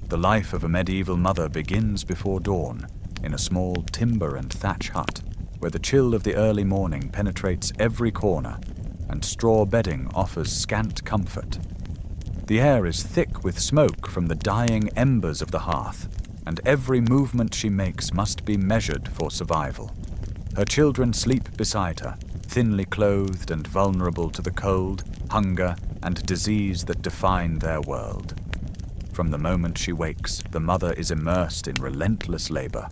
The life of a medieval mother begins before dawn, in a small timber and thatch hut, where the chill of the early morning penetrates every corner, and straw bedding offers scant comfort. The air is thick with smoke from the dying embers of the hearth, and every movement she makes must be measured for survival. Her children sleep beside her, thinly clothed and vulnerable to the cold, hunger, and disease that define their world. From the moment she wakes, the mother is immersed in relentless labor,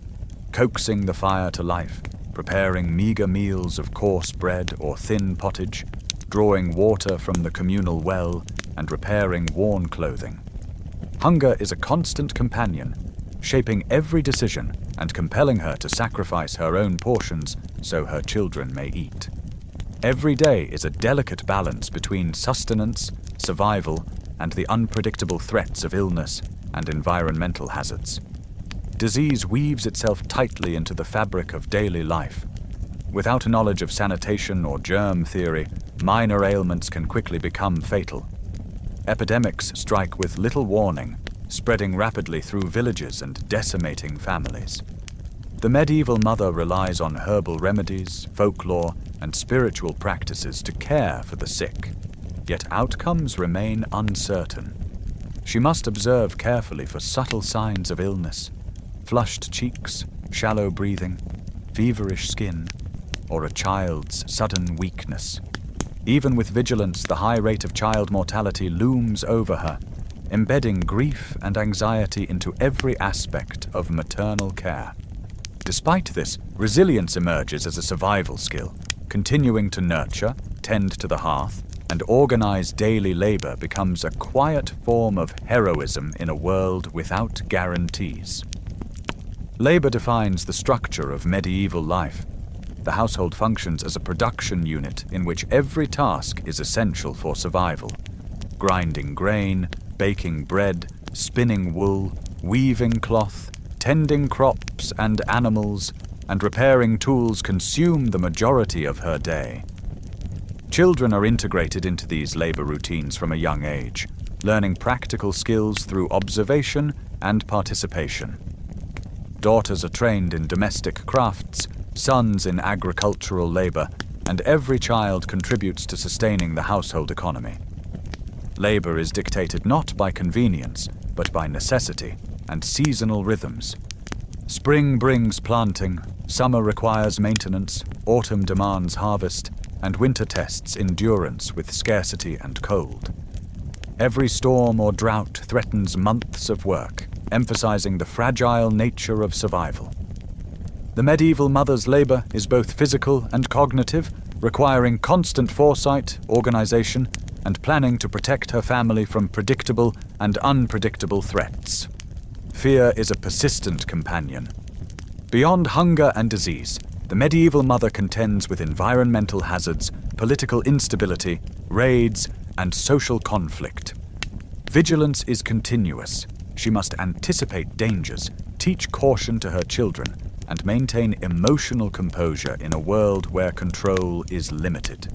coaxing the fire to life, preparing meager meals of coarse bread or thin pottage, drawing water from the communal well, and repairing worn clothing. Hunger is a constant companion, shaping every decision and compelling her to sacrifice her own portions so her children may eat. Every day is a delicate balance between sustenance, survival, and the unpredictable threats of illness and environmental hazards. Disease weaves itself tightly into the fabric of daily life. Without a knowledge of sanitation or germ theory, minor ailments can quickly become fatal. Epidemics strike with little warning, spreading rapidly through villages and decimating families. The medieval mother relies on herbal remedies, folklore, and spiritual practices to care for the sick, yet outcomes remain uncertain. She must observe carefully for subtle signs of illness, flushed cheeks, shallow breathing, feverish skin, or a child's sudden weakness. Even with vigilance, the high rate of child mortality looms over her, embedding grief and anxiety into every aspect of maternal care. Despite this, resilience emerges as a survival skill. Continuing to nurture, tend to the hearth, and organize daily labor becomes a quiet form of heroism in a world without guarantees. Labor defines the structure of medieval life. The household functions as a production unit in which every task is essential for survival. Grinding grain, baking bread, spinning wool, weaving cloth, tending crops and animals, and repairing tools consume the majority of her day. Children are integrated into these labor routines from a young age, learning practical skills through observation and participation. Daughters are trained in domestic crafts, sons in agricultural labor, and every child contributes to sustaining the household economy. Labor is dictated not by convenience, but by necessity and seasonal rhythms. Spring brings planting, summer requires maintenance, autumn demands harvest, and winter tests endurance with scarcity and cold. Every storm or drought threatens months of work, emphasizing the fragile nature of survival. The medieval mother's labor is both physical and cognitive, requiring constant foresight, organization, and planning to protect her family from predictable and unpredictable threats. Fear is a persistent companion. Beyond hunger and disease, the medieval mother contends with environmental hazards, political instability, raids, and social conflict. Vigilance is continuous. She must anticipate dangers, teach caution to her children, and maintain emotional composure in a world where control is limited.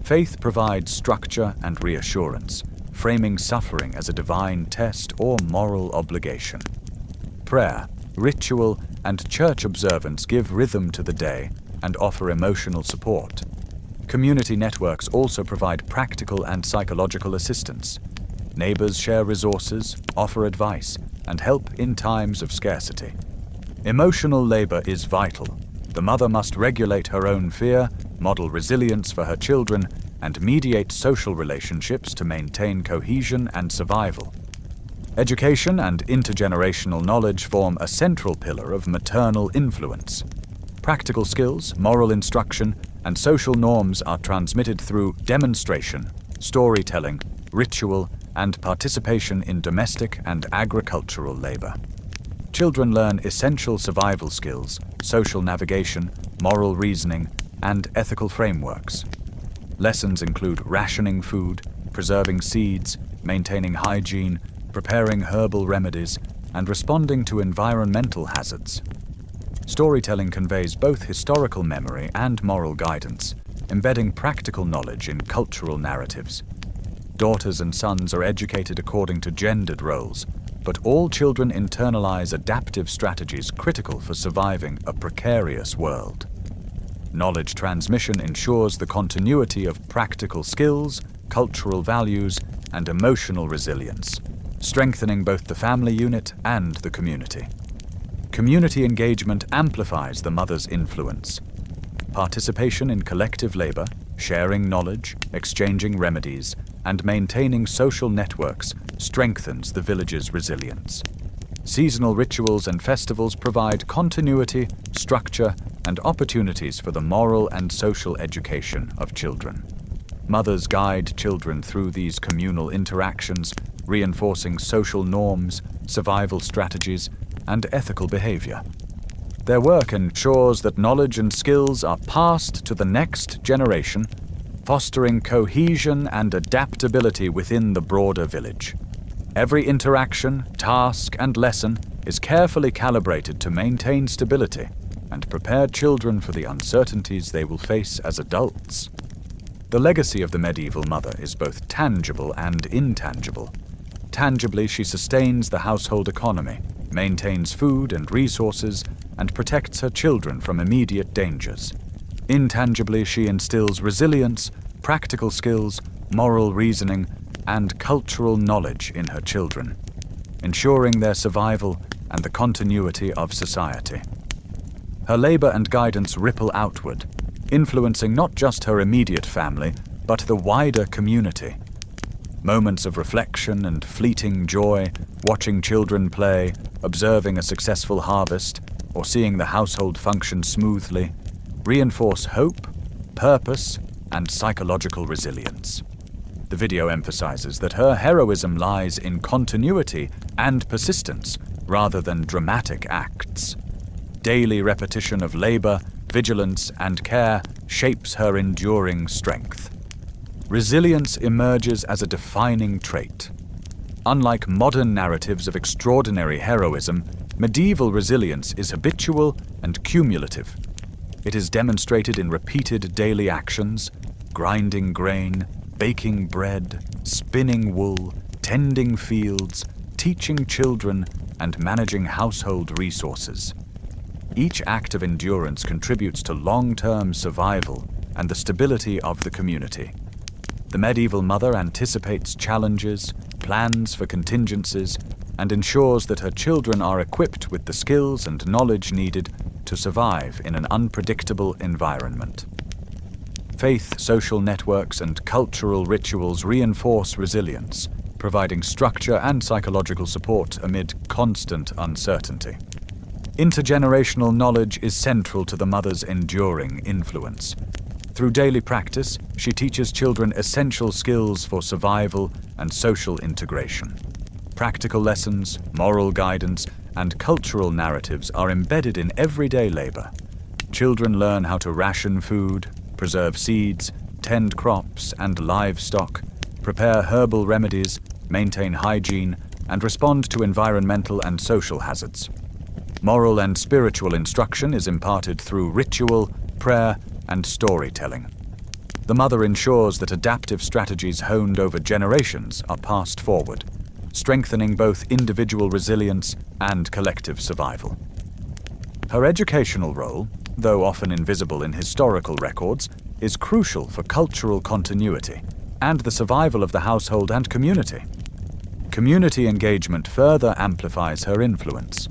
Faith provides structure and reassurance, framing suffering as a divine test or moral obligation. Prayer, ritual, and church observance give rhythm to the day and offer emotional support. Community networks also provide practical and psychological assistance. Neighbors share resources, offer advice, and help in times of scarcity. Emotional labor is vital. The mother must regulate her own fear, model resilience for her children, and mediate social relationships to maintain cohesion and survival. Education and intergenerational knowledge form a central pillar of maternal influence. Practical skills, moral instruction, and social norms are transmitted through demonstration, storytelling, ritual, and participation in domestic and agricultural labor. Children learn essential survival skills, social navigation, moral reasoning, and ethical frameworks. Lessons include rationing food, preserving seeds, maintaining hygiene, preparing herbal remedies, and responding to environmental hazards. Storytelling conveys both historical memory and moral guidance, embedding practical knowledge in cultural narratives. Daughters and sons are educated according to gendered roles, but all children internalize adaptive strategies critical for surviving a precarious world. Knowledge transmission ensures the continuity of practical skills, cultural values, and emotional resilience, strengthening both the family unit and the community. Community engagement amplifies the mother's influence. Participation in collective labor, sharing knowledge, exchanging remedies, and maintaining social networks strengthens the village's resilience. Seasonal rituals and festivals provide continuity, structure, and opportunities for the moral and social education of children. Mothers guide children through these communal interactions, reinforcing social norms, survival strategies, and ethical behavior. Their work ensures that knowledge and skills are passed to the next generation, fostering cohesion and adaptability within the broader village. Every interaction, task, and lesson is carefully calibrated to maintain stability and prepare children for the uncertainties they will face as adults. The legacy of the medieval mother is both tangible and intangible. Tangibly, she sustains the household economy, maintains food and resources, and protects her children from immediate dangers. Intangibly, she instills resilience, practical skills, moral reasoning, and cultural knowledge in her children, ensuring their survival and the continuity of society. Her labor and guidance ripple outward, influencing not just her immediate family, but the wider community. Moments of reflection and fleeting joy, watching children play, observing a successful harvest, or seeing the household function smoothly, reinforce hope, purpose, and psychological resilience. The video emphasizes that her heroism lies in continuity and persistence rather than dramatic acts. Daily repetition of labor, vigilance, and care shapes her enduring strength. Resilience emerges as a defining trait. Unlike modern narratives of extraordinary heroism, medieval resilience is habitual and cumulative. It is demonstrated in repeated daily actions: grinding grain, baking bread, spinning wool, tending fields, teaching children, and managing household resources. Each act of endurance contributes to long-term survival and the stability of the community. The medieval mother anticipates challenges, plans for contingencies, and ensures that her children are equipped with the skills and knowledge needed to survive in an unpredictable environment. Faith, social networks, and cultural rituals reinforce resilience, providing structure and psychological support amid constant uncertainty. Intergenerational knowledge is central to the mother's enduring influence. Through daily practice, she teaches children essential skills for survival and social integration. Practical lessons, moral guidance, and cultural narratives are embedded in everyday labor. Children learn how to ration food, preserve seeds, tend crops and livestock, prepare herbal remedies, maintain hygiene, and respond to environmental and social hazards. Moral and spiritual instruction is imparted through ritual, prayer, and storytelling. The mother ensures that adaptive strategies honed over generations are passed forward, strengthening both individual resilience and collective survival. Her educational role, though often invisible in historical records, is crucial for cultural continuity and the survival of the household and community. Community engagement further amplifies her influence.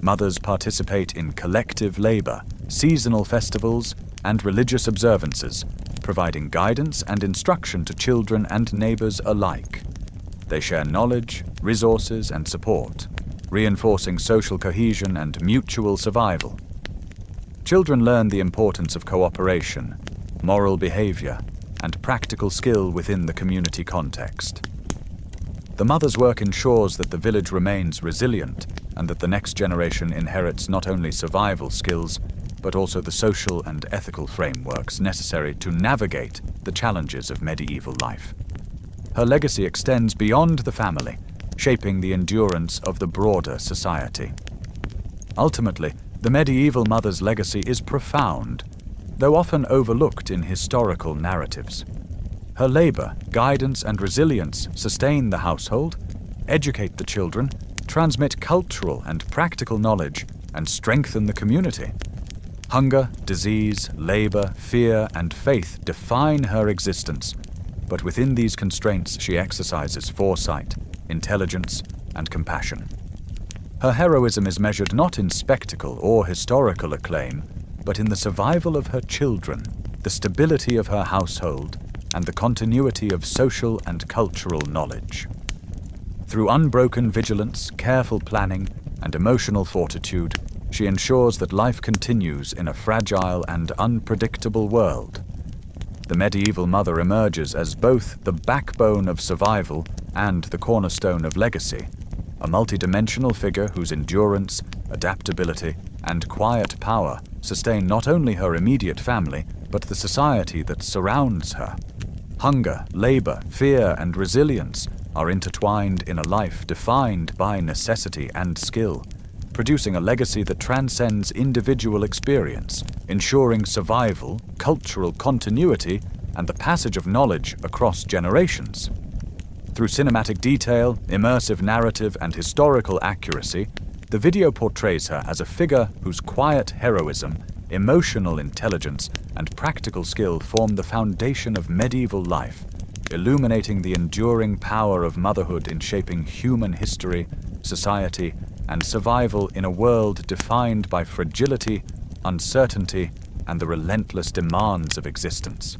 Mothers participate in collective labor, seasonal festivals, and religious observances, providing guidance and instruction to children and neighbors alike. They share knowledge, resources, and support, reinforcing social cohesion and mutual survival. Children learn the importance of cooperation, moral behavior, and practical skill within the community context. The mother's work ensures that the village remains resilient and that the next generation inherits not only survival skills, but also the social and ethical frameworks necessary to navigate the challenges of medieval life. Her legacy extends beyond the family, shaping the endurance of the broader society. Ultimately, the medieval mother's legacy is profound, though often overlooked in historical narratives. Her labor, guidance, and resilience sustain the household, educate the children, transmit cultural and practical knowledge, and strengthen the community. Hunger, disease, labor, fear, and faith define her existence, but within these constraints she exercises foresight, intelligence, and compassion. Her heroism is measured not in spectacle or historical acclaim, but in the survival of her children, the stability of her household, and the continuity of social and cultural knowledge. Through unbroken vigilance, careful planning, and emotional fortitude, she ensures that life continues in a fragile and unpredictable world. The medieval mother emerges as both the backbone of survival and the cornerstone of legacy, a multidimensional figure whose endurance, adaptability, and quiet power sustain not only her immediate family, but the society that surrounds her. Hunger, labor, fear, and resilience are intertwined in a life defined by necessity and skill, producing a legacy that transcends individual experience, ensuring survival, cultural continuity, and the passage of knowledge across generations. Through cinematic detail, immersive narrative, and historical accuracy, the video portrays her as a figure whose quiet heroism, emotional intelligence, and practical skill form the foundation of medieval life, illuminating the enduring power of motherhood in shaping human history, society, and survival in a world defined by fragility, uncertainty, and the relentless demands of existence.